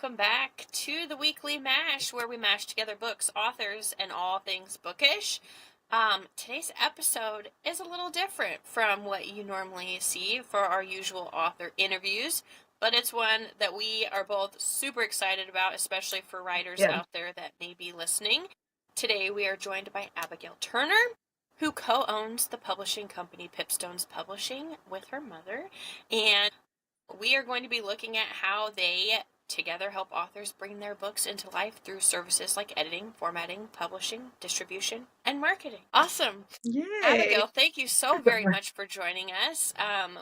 welcome back to the Weekly Mash, where we mash together books, authors, and all things bookish. Today's episode is a little different from what you normally see for our usual author interviews, but it's one that we are both super excited about, especially for writers out there that may be listening. Today we are joined by Abigail Turner, who co-owns the publishing company PipStones Publishing with her mother, and we are going to be looking at how they together help authors bring their books into life through services like editing, formatting, publishing, distribution, and marketing. Awesome. Yay. Abigail, thank you so very much for joining us.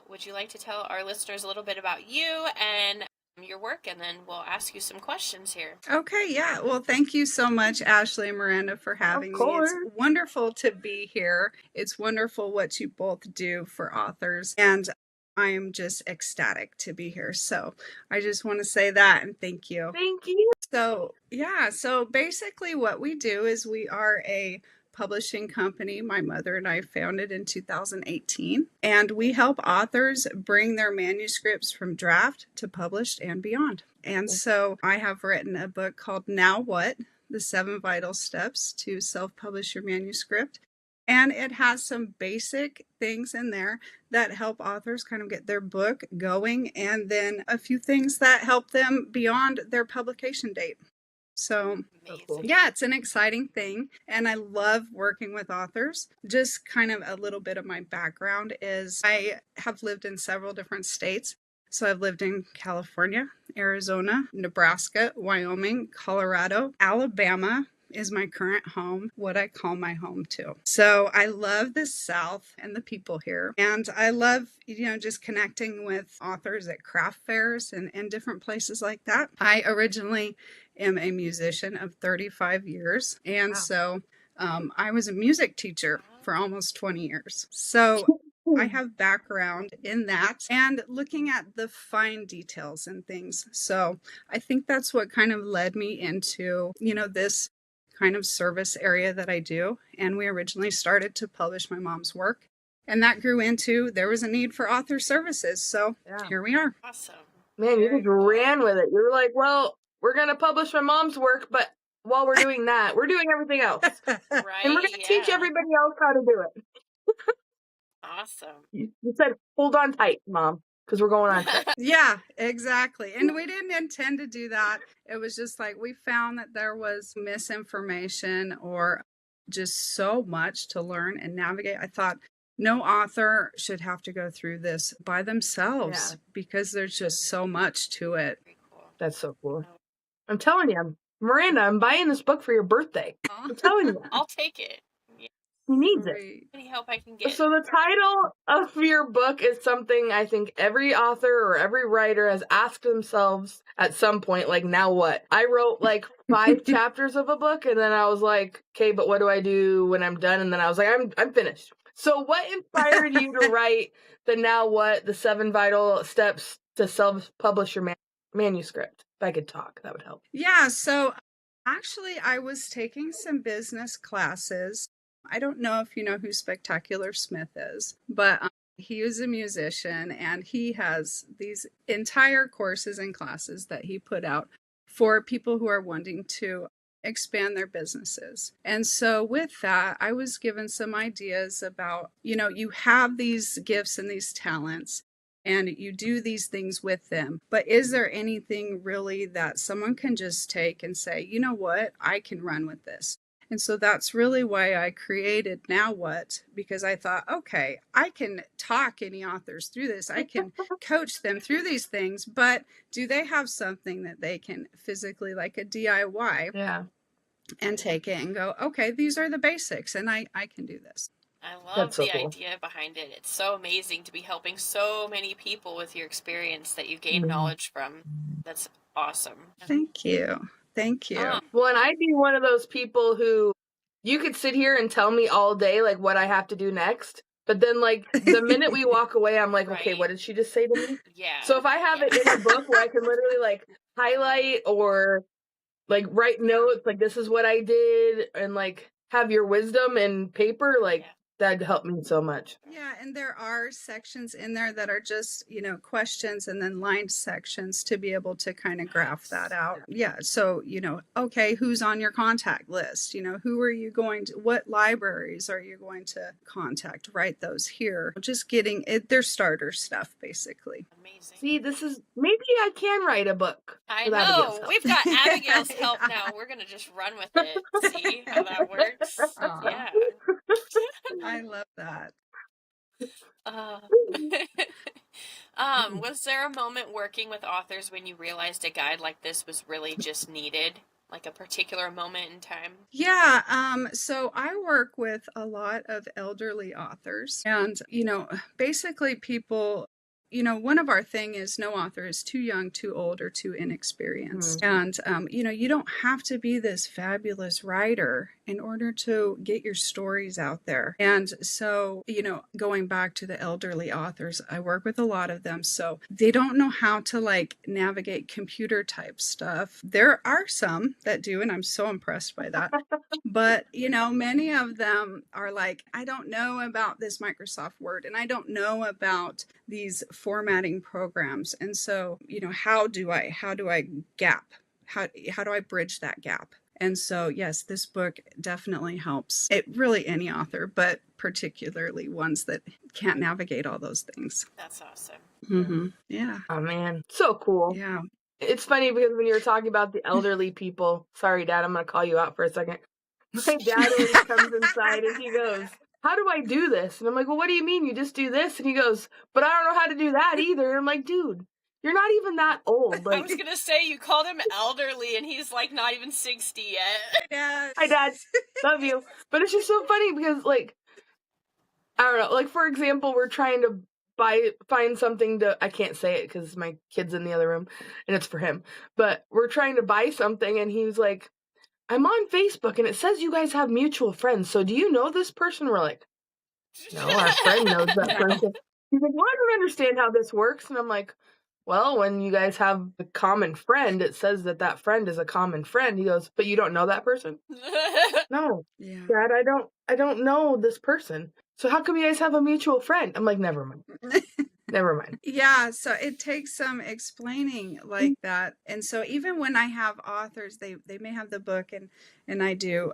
Would you like to tell our listeners a little bit about you and your work, and then we'll ask you some questions here. Okay, yeah. Well, thank you so much, Ashley and Miranda, for having me. It's wonderful to be here. It's wonderful what you both do for authors, and I am just ecstatic to be here. So I just want to say that and thank you. Thank you. So basically what we do is we are a publishing company my mother and I founded in 2018, and we help authors bring their manuscripts from draft to published and beyond. And so I have written a book called Now What? The 7 Vital Steps to Self-Publish Your Manuscript. And it has some basic things in there that help authors kind of get their book going, and then a few things that help them beyond their publication date. So, yeah, it's an exciting thing, and I love working with authors. Just kind of a little bit of my background is I have lived in several different states. So I've lived in California, Arizona, Nebraska, Wyoming, Colorado, Alabama is my current home, what I call my home too. So I love the South and the people here. And I love, just connecting with authors at craft fairs and different places like that. I originally am a musician of 35 years. And so I was a music teacher for almost 20 years. So I have background in that and looking at the fine details and things. So I think that's what kind of led me into, this kind of service area that I do. And we originally started to publish my mom's work, and that grew into there was a need for author services. So here we are. Awesome. Man, you just ran with it. You're like, well, we're going to publish my mom's work, but while we're doing that, we're doing everything else. Right. And we're going to teach everybody else how to do it. Awesome. You said, hold on tight, Mom, because we're going on. Yeah, exactly. And we didn't intend to do that. It was just like we found that there was misinformation or just so much to learn and navigate. I thought no author should have to go through this by themselves because there's just so much to it. That's so cool. I'm telling you, Miranda, I'm buying this book for your birthday. I'm telling you. I'll take it. He needs it. Any help I can get. So the title of your book is something I think every author or every writer has asked themselves at some point, like, now what? I wrote like 5 chapters of a book, and then I was like, okay, but what do I do when I'm done? And then I was like, I'm finished. So what inspired you to write the Now What? The 7 Vital Steps to Self-Publish Your Manuscript? If I could talk, that would help. Yeah, so actually I was taking some business classes. I don't know if you know who Spectacular Smith is, but he is a musician, and he has these entire courses and classes that he put out for people who are wanting to expand their businesses. And so with that, I was given some ideas about, you have these gifts and these talents, and you do these things with them. But is there anything really that someone can just take and say, you know what, I can run with this? And so that's really why I created Now What, because I thought, okay, I can talk any authors through this. I can coach them through these things, but do they have something that they can physically, like a DIY, and take it and go, okay, these are the basics, and I can do this. I love the idea behind it. It's so amazing to be helping so many people with your experience that you've gained knowledge from. That's awesome. Thank you. Thank you. Well, and I'd be one of those people who you could sit here and tell me all day, like, what I have to do next. But then, like, the minute we walk away, I'm like, okay, what did she just say to me? Yeah. So if I have it in a book where I can literally, like, highlight or, like, write notes, like, this is what I did, and, like, have your wisdom in paper, like, That'd help me so much. Yeah, and there are sections in there that are just, questions and then lined sections to be able to kind of graph that out. Yeah, so, okay, who's on your contact list? Who are you going to, what libraries are you going to contact? Write those here. Just getting it, their starter stuff, basically. Amazing. See, maybe I can write a book. I with Abigail's know. help. We've got Abigail's help now. We're going to just run with it. See how that works? Aw. Yeah. I love that. Was there a moment working with authors when you realized a guide like this was really just needed? Like a particular moment in time? Yeah, so I work with a lot of elderly authors, and basically people, one of our thing is no author is too young, too old, or too inexperienced. And you don't have to be this fabulous writer in order to get your stories out there. And so, going back to the elderly authors, I work with a lot of them, so they don't know how to navigate computer type stuff. There are some that do, and I'm so impressed by that. But, many of them are like, I don't know about this Microsoft Word, and I don't know about these formatting programs. And so, how do I gap? How do I bridge that gap? And so, yes, this book definitely helps. It really any author, but particularly ones that can't navigate all those things. That's awesome. Mm-hmm. Yeah. Oh man, so cool. Yeah. It's funny because when you were talking about the elderly people, sorry, Dad, I'm going to call you out for a second. My dad always comes inside and he goes, how do I do this? And I'm like, well, what do you mean? You just do this? And he goes, but I don't know how to do that either. And I'm like, dude, you're not even that old. I was going to say, you called him elderly and he's not even 60 yet. Yes. Hi, Dad. Love you. But it's just so funny because, I don't know. For example, we're trying to find something I can't say it because my kid's in the other room and it's for him. But we're trying to buy something and he was like, I'm on Facebook and it says you guys have mutual friends. So do you know this person? We're like, no, our friend knows that person. He's like, well, I don't understand how this works. And I'm like, well, when you guys have a common friend, it says that friend is a common friend. He goes, but you don't know that person? No, Yeah. Dad, I don't know this person. So how come you guys have a mutual friend? I'm like, never mind. Never mind. Yeah, so it takes some explaining like that. And so even when I have authors, they may have the book and I do,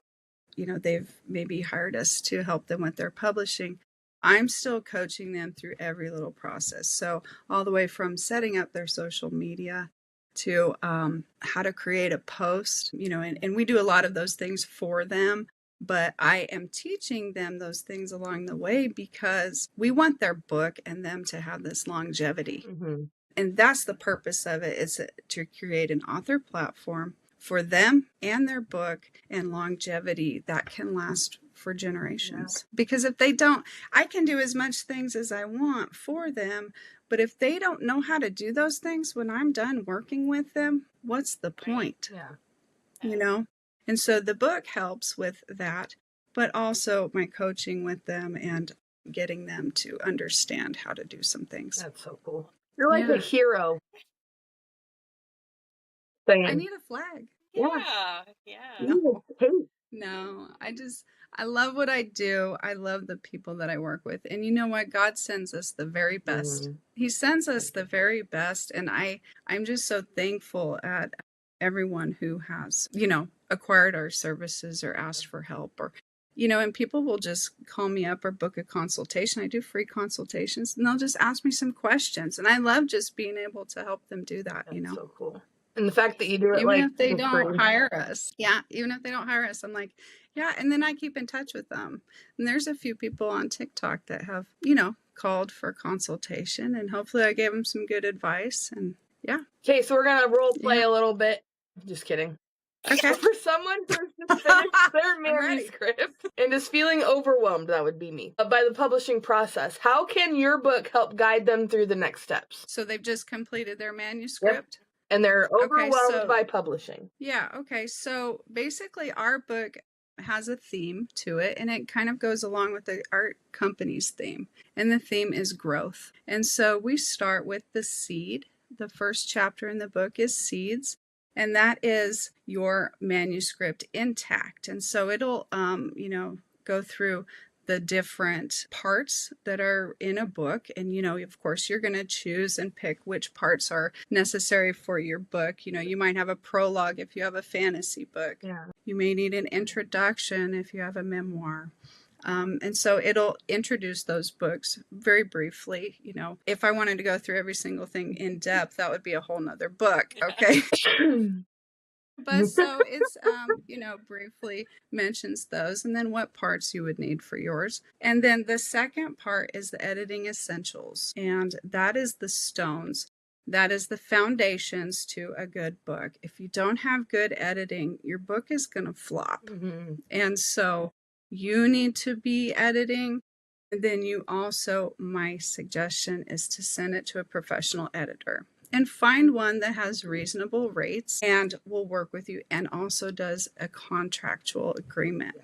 they've maybe hired us to help them with their publishing. I'm still coaching them through every little process. So all the way from setting up their social media to how to create a post, and we do a lot of those things for them. But I am teaching them those things along the way because we want their book and them to have this longevity. Mm-hmm. And that's the purpose of it, is to create an author platform for them and their book and longevity that can last for generations. Yeah. Because if they don't, I can do as much things as I want for them. But if they don't know how to do those things when I'm done working with them, what's the point? Yeah. And so the book helps with that, but also my coaching with them and getting them to understand how to do some things. That's so cool. You're like a hero. I need a flag. Yeah. No, I love what I do. I love the people that I work with. And you know what? God sends us the very best. Mm-hmm. He sends us the very best. And I'm just so thankful at everyone who has, acquired our services or asked for help, or, and people will just call me up or book a consultation. I do free consultations and they'll just ask me some questions. And I love just being able to help them do that. That's so cool. And the fact that you do it even if they don't hire us. Yeah. Even if they don't hire us, I'm like, yeah. And then I keep in touch with them. And there's a few people on TikTok that have, called for consultation, and hopefully I gave them some good advice. And yeah. Okay. So we're going to role play a little bit. Just kidding. Okay. For someone who has just finished their manuscript and is feeling overwhelmed, that would be me, by the publishing process, how can your book help guide them through the next steps? So they've just completed their manuscript? Yep. And they're overwhelmed by publishing. Yeah. Okay. So basically our book has a theme to it, and it kind of goes along with the art company's theme. And the theme is growth. And so we start with the seed. The first chapter in the book is seeds. And that is your manuscript intact. And so it'll, go through the different parts that are in a book. And, of course, you're going to choose and pick which parts are necessary for your book. You might have a prologue if you have a fantasy book. Yeah. You may need an introduction if you have a memoir. And so it'll introduce those books very briefly. If I wanted to go through every single thing in depth, that would be a whole nother book. Okay. But so it's, briefly mentions those and then what parts you would need for yours. And then the second part is the editing essentials. And that is the stones. That is the foundations to a good book. If you don't have good editing, your book is going to flop. Mm-hmm. And so you need to be editing. And then you also, my suggestion is to send it to a professional editor and find one that has reasonable rates and will work with you and also does a contractual agreement,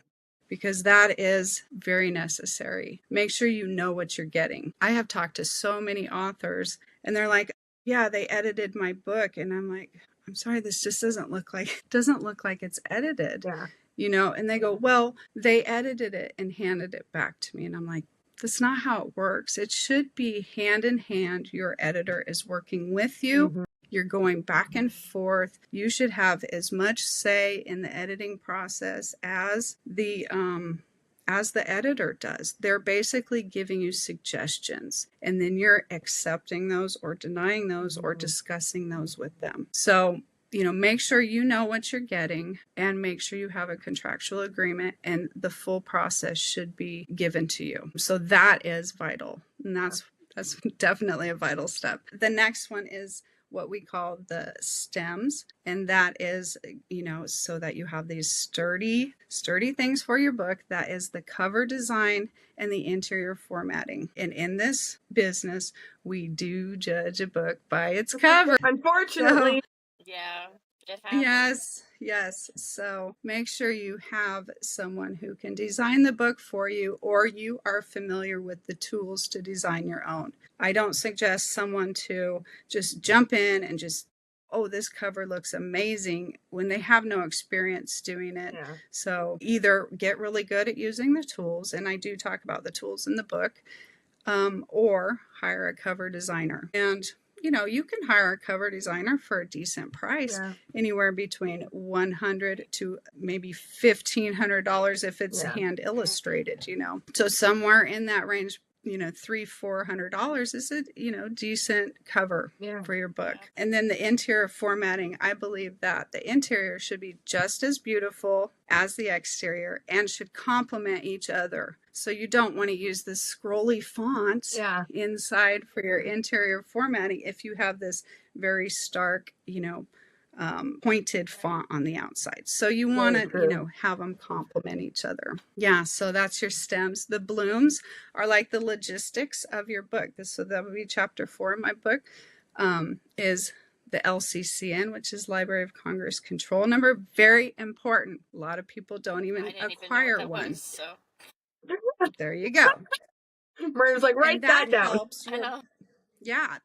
because that is very necessary. Make sure you know what you're getting. I have talked to so many authors and they're like, yeah, they edited my book. And I'm like, I'm sorry, this just doesn't look like it's edited. Yeah. And they go, well, they edited it and handed it back to me. And I'm like, that's not how it works. It should be hand in hand. Your editor is working with you. Mm-hmm. You're going back and forth. You should have as much say in the editing process as the editor does. They're basically giving you suggestions, and then you're accepting those or denying those or discussing those with them. So, make sure you know what you're getting and make sure you have a contractual agreement, and the full process should be given to you. So that is vital. And that's definitely a vital step. The next one is what we call the stems. And that is, so that you have these sturdy things for your book. That is the cover design and the interior formatting. And in this business, we do judge a book by its cover. Unfortunately. Yeah, it happens. Yes. So make sure you have someone who can design the book for you, or you are familiar with the tools to design your own. I don't suggest someone to just jump in and just, oh, this cover looks amazing, when they have no experience doing it. Yeah. So either get really good at using the tools, and I do talk about the tools in the book, or hire a cover designer. And you can hire a cover designer for a decent price, anywhere between $100 to maybe $1,500 if it's hand illustrated, So somewhere in that range, $300-$400 is a, decent cover for your book. And then the interior formatting, I believe that the interior should be just as beautiful as the exterior and should complement each other. So you don't want to use this scrolly font inside for your interior formatting if you have this very stark, pointed font on the outside. So you want to, have them complement each other. Yeah. So that's your stems. The blooms are like the logistics of your book. So that would be chapter 4 in my book, is the LCCN, which is Library of Congress control number. Very important. A lot of people don't even acquire one. Was, so. There you go. Miranda's like, write that down. Helps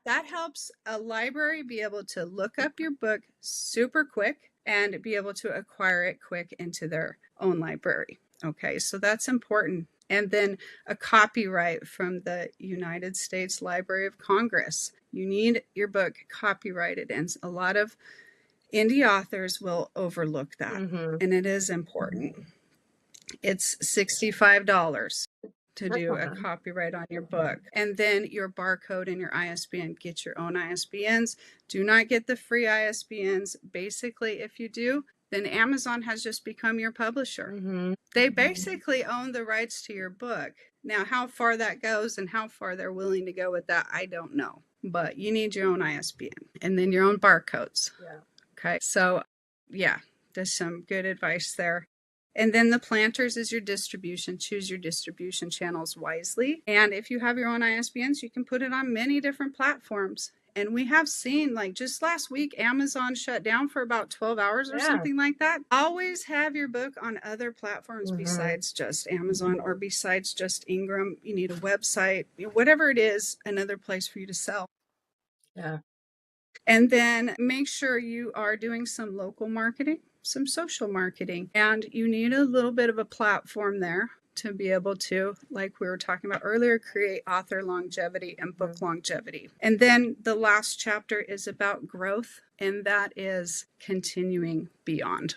that helps a library be able to look up your book super quick and be able to acquire it quick into their own library. Okay, so that's important. And then a copyright from the United States Library of Congress. You need your book copyrighted, and a lot of indie authors will overlook that, and it is important. It's $65 to do a copyright on your book. And then your barcode and your ISBN. Get your own ISBNs. Do not get the free ISBNs. Basically, if you do, then Amazon has just become your publisher. They basically own the rights to your book. Now, how far that goes and how far they're willing to go with that, I don't know. But you need your own ISBN and then your own barcodes. Okay, so there's some good advice there. And then the planters is your distribution. Choose your distribution channels wisely. And if you have your own ISBNs, you can put it on many different platforms. And we have seen, like just last week, Amazon shut down for about 12 hours or something like that. Always have your book on other platforms besides just Amazon or besides just Ingram. You need a website, whatever it is, another place for you to sell. And then make sure you are doing some local marketing, some social marketing, and you need a little bit of a platform there. to be able to, like we were talking about earlier, create author longevity and book longevity. And then the last chapter is about growth, and that is continuing beyond.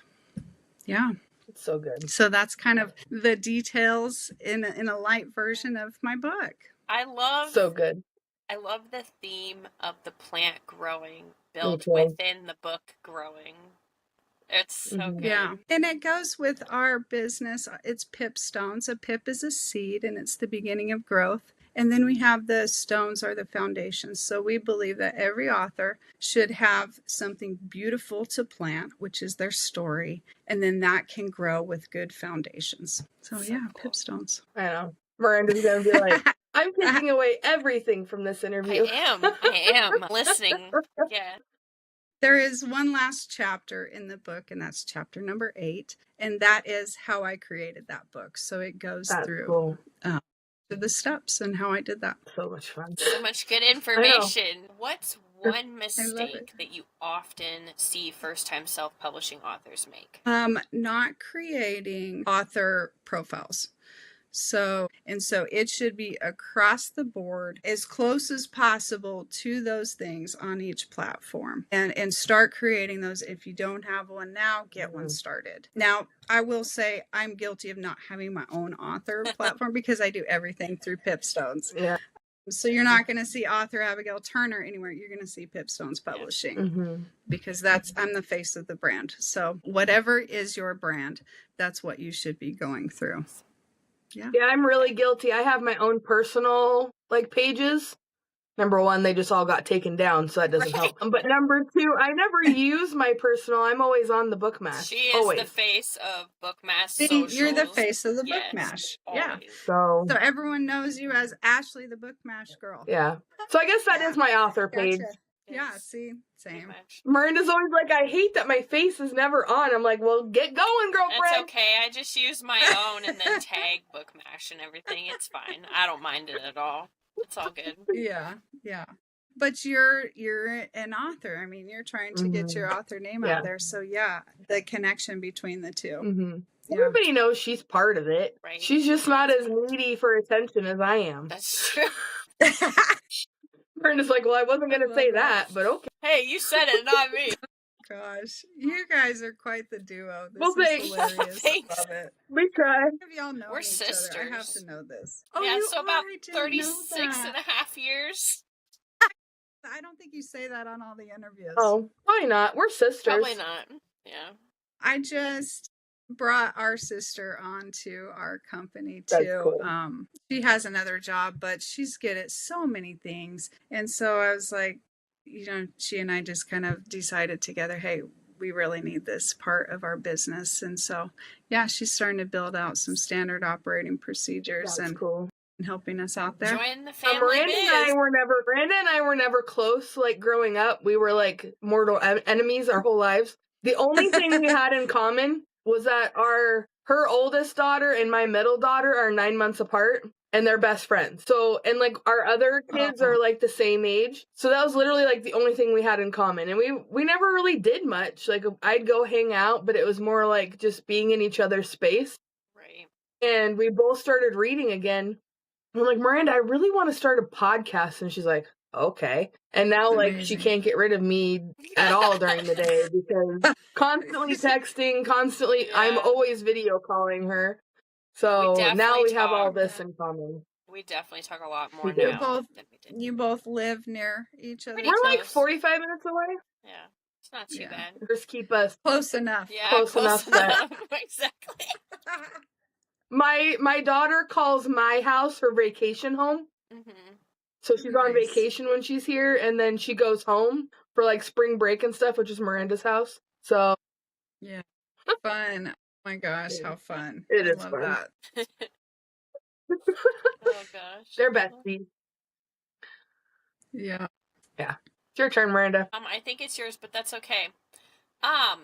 Yeah. It's so good. So that's kind of the details in a light version of my book. I love So good. I love the theme of the plant growing built too. within the book growing. It's so good. Yeah. And it goes with our business. It's PipStones. A pip is a seed, and it's the beginning of growth. And then we have the stones are the foundations. So we believe that every author should have something beautiful to plant, which is their story. And then that can grow with good foundations. So yeah, cool. PipStones. I know. Miranda's going to be like, I'm taking away everything from this interview. I am listening. Yeah. There is one last chapter in the book, and that's chapter number 8. And that is how I created that book. So it goes through Cool. the steps and how I did that. So much fun. So much good information. What's one mistake that you often see first-time self-publishing authors make? Not creating author profiles. So it should be across the board, as close as possible to those things on each platform, and start creating those. If you don't have one now, get one started. Now, I will say I'm guilty of not having my own author platform because I do everything through PipStones. Yeah. So you're not going to see author Abigail Turner anywhere. You're going to see PipStones Publishing because I'm the face of the brand. So whatever is your brand, that's what you should be going through. Yeah, I'm really guilty. I have my own personal pages. Number one, they just all got taken down, so that doesn't help. But number two, I never use my personal. I'm always on the Bookmash. She is the face of Bookmash socials. You're the face of the Bookmash. Yeah. So everyone knows you as Ashley, the Bookmash girl. Yeah. So I guess that is my author page. Gotcha. Yeah, see, same. Miranda's always like, I hate that my face is never on. I'm like, well, get going, girlfriend. That's okay. I just use my own and then tag Bookmash and everything. It's fine. I don't mind it at all. It's all good. Yeah. But you're an author. I mean, you're trying to get your author name out there. So yeah, the connection between the two. Yeah. Everybody knows she's part of it. Right. She's just not as needy for attention as I am. That's true. Miranda's like, well, I wasn't going to say that, but okay. Hey, you said it, not me. Gosh, you guys are quite the duo. This Well, is thanks. hilarious. Thanks. Love it. We try. Have y'all known We're each sisters. other? I have to know this. Yeah, you so are? about I didn't 36 know and that. a half years. I don't think you say that on all the interviews. Oh, probably not. We're sisters. Probably not. Yeah. I just brought our sister onto our company That's too. cool. She has another job, but she's good at so many things. And so I was like, she and I just kind of decided together, hey, we really need this part of our business. And so, yeah, she's starting to build out some standard operating procedures That's and cool. helping us out there. Join the family Miranda biz. and I were never close. Growing up, we were mortal enemies our whole lives. The only thing we had in common was that her oldest daughter and my middle daughter are 9 months apart, and they're best friends. So, and our other kids are the same age. So that was literally the only thing we had in common. And we never really did much. I'd go hang out, but it was more just being in each other's space. Right. And we both started reading again. I'm like, Miranda, I really want to start a podcast. And she's like, okay. And now she can't get rid of me at all during the day because constantly texting, I'm always video calling her. So now we have all this in common. We definitely talk a lot more We do. now than we did. You both live near each other. We're 45 minutes away. Yeah. It's not too bad. Just keep us Close enough. Yeah, close enough that- Exactly. My daughter calls my house her vacation home. Mm-hmm. So she's on Nice. vacation when she's here, and then she goes home for spring break and stuff, which is Miranda's house. So Yeah. Fun. Oh my gosh, how fun. It is love fun. that. Oh gosh. they're besties. Yeah. It's your turn, Miranda. I think it's yours, but that's okay.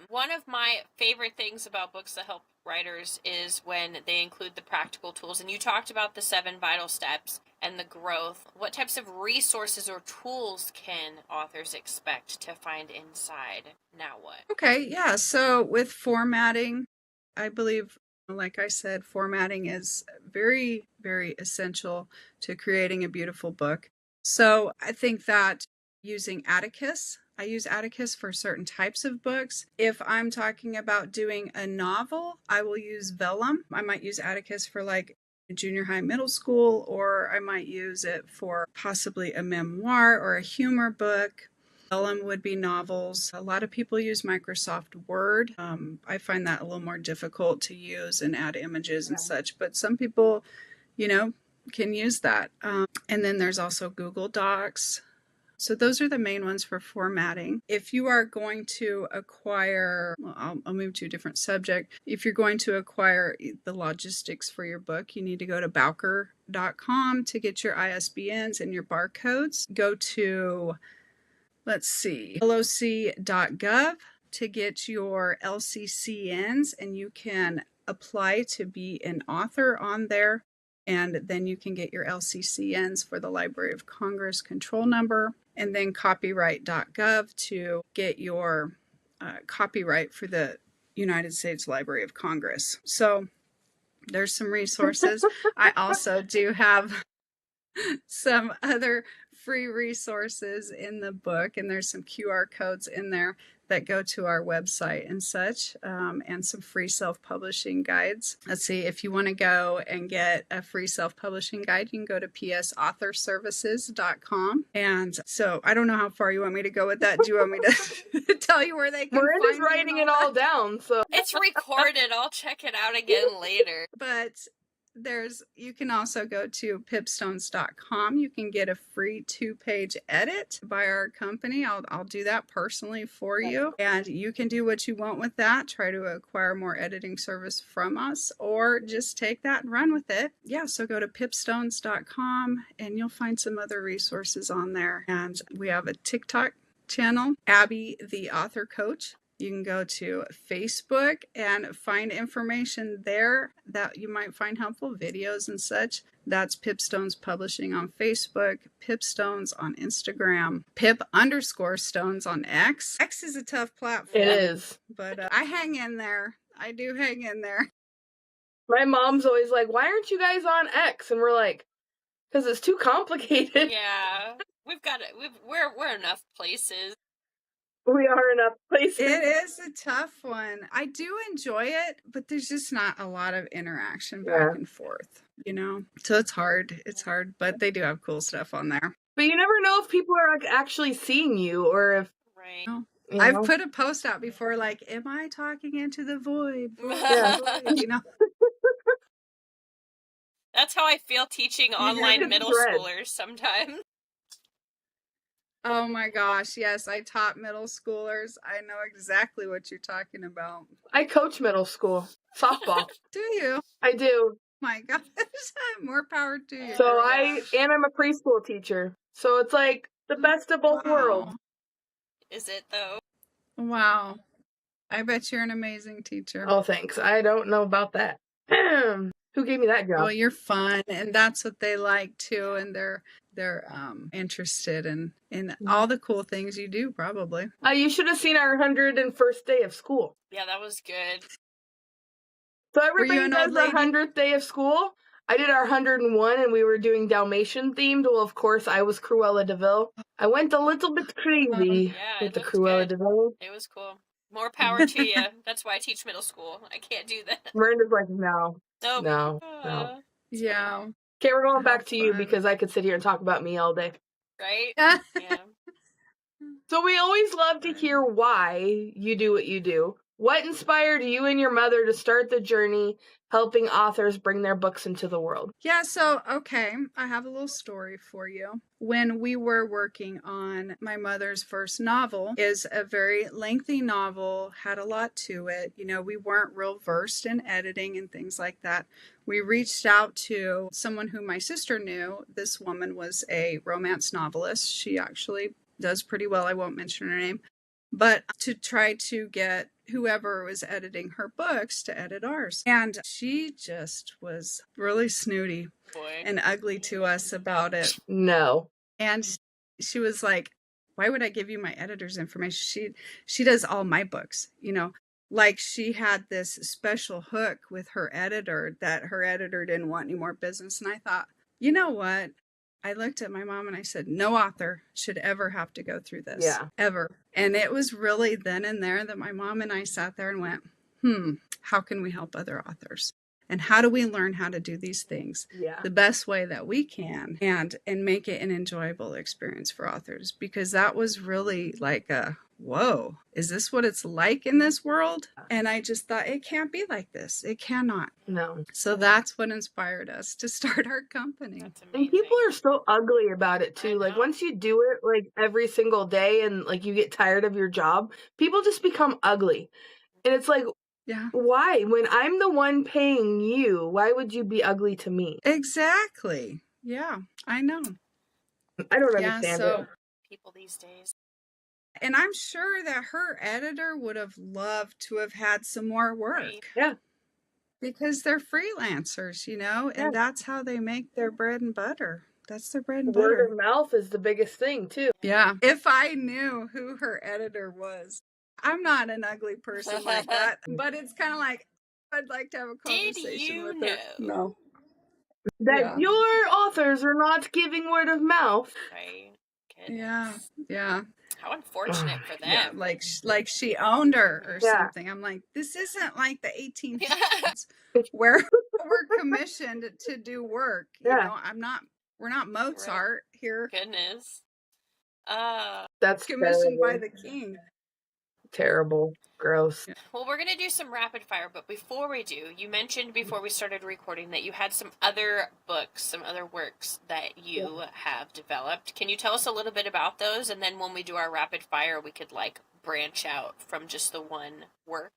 One of my favorite things about books that help writers is when they include the practical tools. And you talked about the 7 vital steps and the growth. What types of resources or tools can authors expect to find inside Now What? Okay, yeah. So with formatting, I believe Like I said, formatting is very, very essential to creating a beautiful book. So I think that using Atticus, I use Atticus for certain types of books. If I'm talking about doing a novel, I will use Vellum. I might use Atticus for like junior high, middle school, or I might use it for possibly a memoir or a humor book. Vellum would be novels. A lot of people use Microsoft Word. I find that a little more difficult to use and add images and such, but some people, can use that. And then there's also Google Docs. So those are the main ones for formatting. If you are going to acquire, I'll move to a different subject. If you're going to acquire the logistics for your book, you need to go to Bowker.com to get your ISBNs and your barcodes. Go to, LOC.gov to get your LCCNs, and you can apply to be an author on there. And then you can get your LCCNs for the Library of Congress control number, and then copyright.gov to get your copyright for the United States Library of Congress. So there's some resources. I also do have some other free resources in the book, and there's some QR codes in there that go to our website and such, and some free self-publishing guides. Let's see, if you want to go and get a free self-publishing guide, you can go to psauthorsservices.com. And so I don't know how far you want me to go with that. Do you want me to tell you where they can Miranda's find writing it all down, so It's recorded. I'll check it out again later. But you can also go to pipstones.com. You can get a free 2-page edit by our company. I'll do that personally for you, and you can do what you want with that. Try to acquire more editing service from us, or just take that and run with it. Yeah, so go to pipstones.com and you'll find some other resources on there. And we have a TikTok channel, Abby the Author Coach. You can go to Facebook and find information there that you might find helpful, videos and such. That's PipStones Publishing on Facebook, PipStones on Instagram, Pip_Stones on X. X is a tough platform. it is. But I hang in there. I do hang in there. My mom's always like, why aren't you guys on X? And we're like, because it's too complicated. Yeah, we've got it. We're enough places. We are enough places. It is a tough one. I do enjoy it, but there's just not a lot of interaction back and forth, So it's hard. It's hard, but they do have cool stuff on there. But you never know if people are actually seeing you, or if... Right. I've put a post out before, like, am I talking into the void? Yeah. That's how I feel teaching online middle schoolers sometimes. Oh my gosh, yes, I taught middle schoolers. I know exactly what you're talking about. I coach middle school softball. Do you? I do. My gosh, more power to you. So I'm a preschool teacher. So it's like the best of both worlds. Is it though? Wow. I bet you're an amazing teacher. Oh, thanks. I don't know about that. Who gave me that job? Well, you're fun, and that's what they like too, and they're interested in all the cool things you do, probably. You should have seen our 101st day of school. Yeah, that was good. So everybody does their 100th day of school. I did our 101, and we were doing Dalmatian themed. Well, of course, I was Cruella de Vil. I went a little bit crazy with the Cruella de Vil. It was cool. More power to you. That's why I teach middle school. I can't do that. Miranda's like, no. Nope. No. Yeah. Okay, we're going back to you because I could sit here and talk about me all day. Right? Yeah. So we always love to hear why you do what you do. What inspired you and your mother to start the journey helping authors bring their books into the world? Yeah, so, okay, I have a little story for you. When we were working on my mother's first novel, is a very lengthy novel, had a lot to it. We weren't real versed in editing and things like that. We reached out to someone who my sister knew. This woman was a romance novelist. She actually does pretty well. I won't mention her name. But to try to get whoever was editing her books to edit ours. And she just was really snooty and ugly to us about it. No. And she was like, why would I give you my editor's information? She does all my books, like she had this special hook with her editor that her editor didn't want any more business. And I thought, you know what? I looked at my mom and I said, no author should ever have to go through this, ever. And it was really then and there that my mom and I sat there and went, how can we help other authors? And how do we learn how to do these things the best way that we can and make it an enjoyable experience for authors? Because that was really like whoa, is this what it's like in this world? And I just thought, it can't be like this. It cannot. No. So that's what inspired us to start our company. That's amazing. And people are so ugly about it too. Like once you do it like every single day and like you get tired of your job, people just become ugly. And it's like, why? When I'm the one paying you, why would you be ugly to me? Exactly. Yeah, I know. I don't understand it. People these days. And I'm sure that her editor would have loved to have had some more work. Right. Yeah. Because they're freelancers, you know, and that's how they make their bread and butter. That's their bread and Word butter. of mouth is the biggest thing too. Yeah. If I knew who her editor was, I'm not an ugly person like that, but it's kind of like, I'd like to have a conversation with her. No. That your authors are not giving word of mouth. Right. Goodness. Yeah. How unfortunate for them. Yeah, like she owned her or something. I'm like, this isn't like the 1800s where we're commissioned to do work. You know, we're not Mozart here. Goodness. That's commissioned terrible. by the king. Terrible. Gross. Well, we're going to do some rapid fire, but before we do, you mentioned before we started recording that you had some other books, some other works that you have developed. Can you tell us a little bit about those? And then when we do our rapid fire, we could like branch out from just the one work.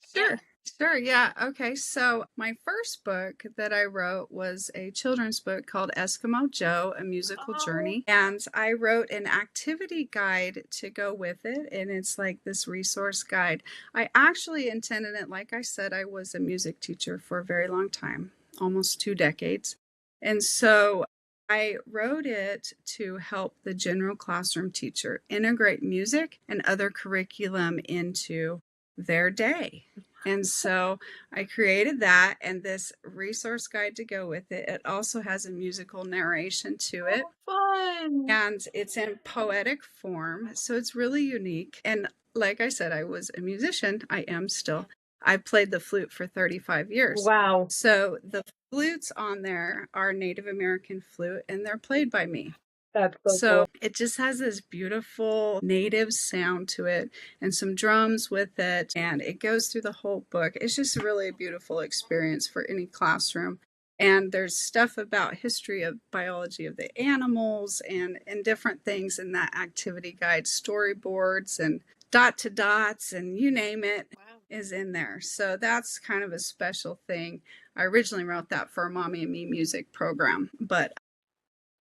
Sure, yeah. Okay, so my first book that I wrote was a children's book called Eskimo Joe, A Musical Journey. And I wrote an activity guide to go with it. And it's like this resource guide. I actually intended it, like I said, I was a music teacher for a very long time, almost 2 decades. And so I wrote it to help the general classroom teacher integrate music and other curriculum into their day. And so I created that and this resource guide to go with it. It also has a musical narration to it. Fun. And it's in poetic form. So it's really unique. And like I said, I was a musician. I am still. I played the flute for 35 years. Wow. So the flutes on there are Native American flute and they're played by me. That's so cool. It just has this beautiful native sound to it and some drums with it. And it goes through the whole book. It's just really a beautiful experience for any classroom. And there's stuff about history of biology of the animals and different things in that activity guide, storyboards and dot to dots and you name it is in there. So that's kind of a special thing. I originally wrote that for a Mommy and Me music program, but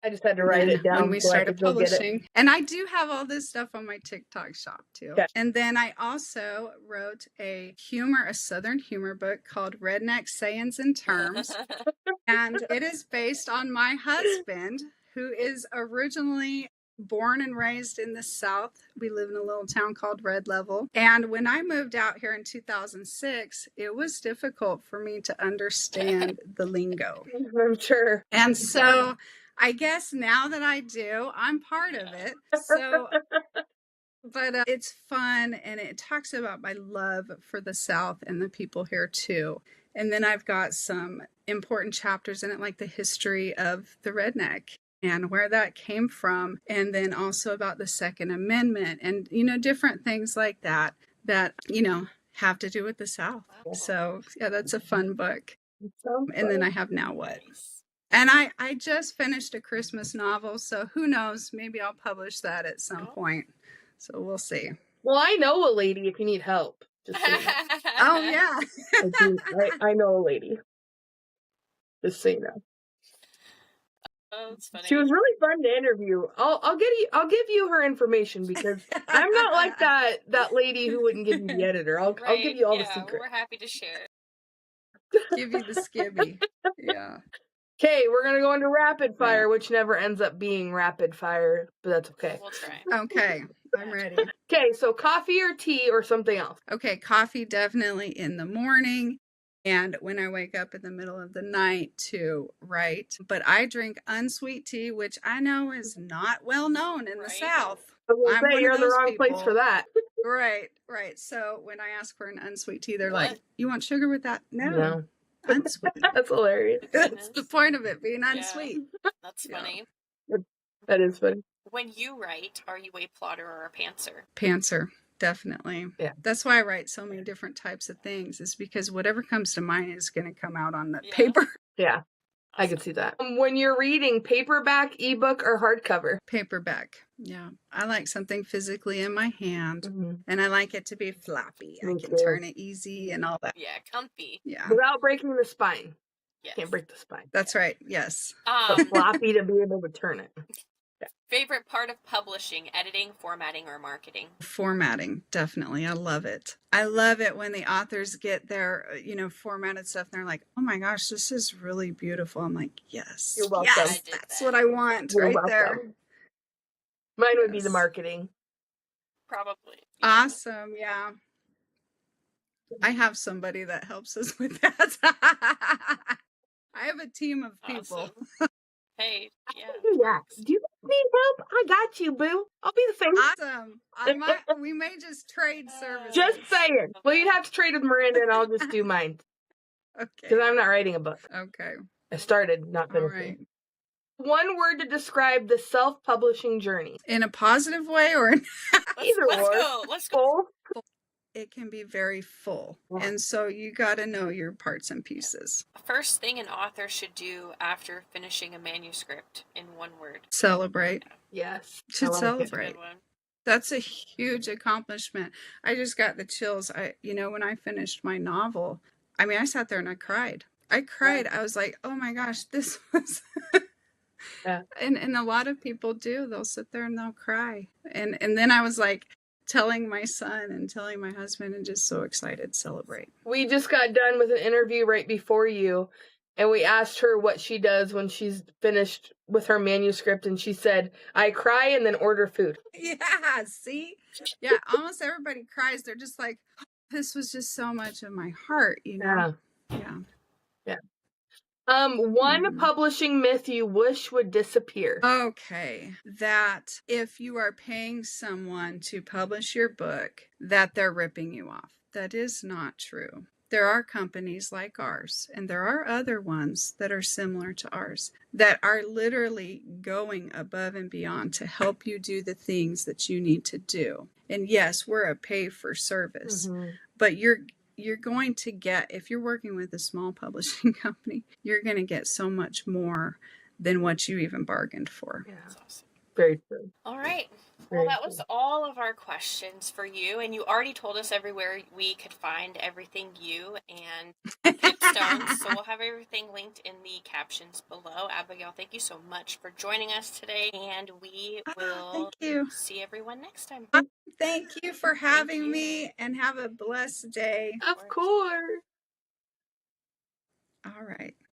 I just had to write it down when we started publishing. And I do have all this stuff on my TikTok shop too. Okay. And then I also wrote a Southern humor book called Redneck Sayings and Terms. And it is based on my husband, who is originally born and raised in the South. We live in a little town called Red Level. And when I moved out here in 2006, it was difficult for me to understand the lingo. I'm sure. And so I guess now that I do, I'm part of it. So, but it's fun and it talks about my love for the South and the people here too. And then I've got some important chapters in it, like the history of the redneck and where that came from. And then also about the Second Amendment and, different things like that, have to do with the South. So yeah, that's a fun book. And then I have Now What? And I just finished a Christmas novel, so who knows? Maybe I'll publish that at some point. So we'll see. Well, I know a lady if you need help. Just so you know. Oh, yeah. I know a lady. Just so you know. Oh, that's funny. She was really fun to interview. I'll give you her information because I'm not like that lady who wouldn't give you the editor. I'll give you all the secrets. We're happy to share. Give you the skibby. Yeah. Okay, we're going to go into rapid fire, which never ends up being rapid fire, but that's okay. We'll try. Okay. I'm ready. Okay, so coffee or tea or something else? Okay, coffee definitely in the morning and when I wake up in the middle of the night to write. But I drink unsweet tea, which I know is not well known in the Right. South. I was I'm gonna say, one you're of in the those wrong place people. for that. Right, right. So when I ask for an unsweet tea, they're What? like, "You want sugar with that?" No, unsweet. That's hilarious. That's the point of it, being Yeah. unsweet. That's Yeah. funny. That is funny. When you write, are you a plotter or a pantser? Pantser, definitely. Yeah. That's why I write so many different types of things, is because whatever comes to mind is going to come out on the Yeah. paper. Yeah, I can see that. When you're reading, paperback, ebook, or hardcover? Paperback. Yeah. I like something physically in my hand, and I like it to be floppy. I Me can too. turn it easy and all that. Yeah, comfy. Yeah. Without breaking the spine. Yes. Can't break the spine. That's right. Yes. But floppy to be able to turn it. Favorite part of publishing, editing, formatting, or marketing? Formatting, definitely. I love it. I love it when the authors get their, formatted stuff and they're like, "Oh my gosh, this is really beautiful." I'm like, "Yes. You're welcome. Yes, I did that's that. what I want You're right welcome. there." Mine would be the Yes. marketing. Probably. Awesome. Yeah. I have somebody that helps us with that. I have a team of people. Awesome. Hey, yeah. Yeah. Do you need help? I got you, boo. I'll be the face. Awesome. We may just trade services. Just saying. Well, you'd have to trade with Miranda, and I'll just do mine Okay. because I'm not writing a book. Okay. I started, not All finishing. right. One word to describe the self-publishing journey. In a positive way or Let's go. it can be very full. Yeah. And so you got to know your parts and pieces. First thing an author should do after finishing a manuscript, in one word. Celebrate. Yes. Should I like it. celebrate. Good one. That's a huge accomplishment. I just got the chills. When I finished my novel, I sat there and I cried. I cried. I was like, "Oh my gosh, this was..." Yeah. And a lot of people do. They'll sit there and they'll cry. And then I was like telling my son and telling my husband and just so excited. Celebrate. We just got done with an interview right before you, and we asked her what she does when she's finished with her manuscript, and she said, "I cry and then order food." Yeah, see? Yeah, almost everybody cries. They're just like, "Oh, this was just so much of my heart, Yeah. Yeah. One publishing myth you wish would disappear. Okay, that if you are paying someone to publish your book, that they're ripping you off. That is not true. There are companies like ours, and there are other ones that are similar to ours, that are literally going above and beyond to help you do the things that you need to do. And yes, we're a pay for service, but you're going to get, if you're working with a small publishing company, you're going to get so much more than what you even bargained for. Yeah. That's awesome. Very true. All right. Well, that was all of our questions for you, and you already told us everywhere we could find everything you and PipStones, so we'll have everything linked in the captions below. Abigail, thank you so much for joining us today, and we will Thank you. see everyone next time. Thank you for having me, and have a blessed day. Of course. All right.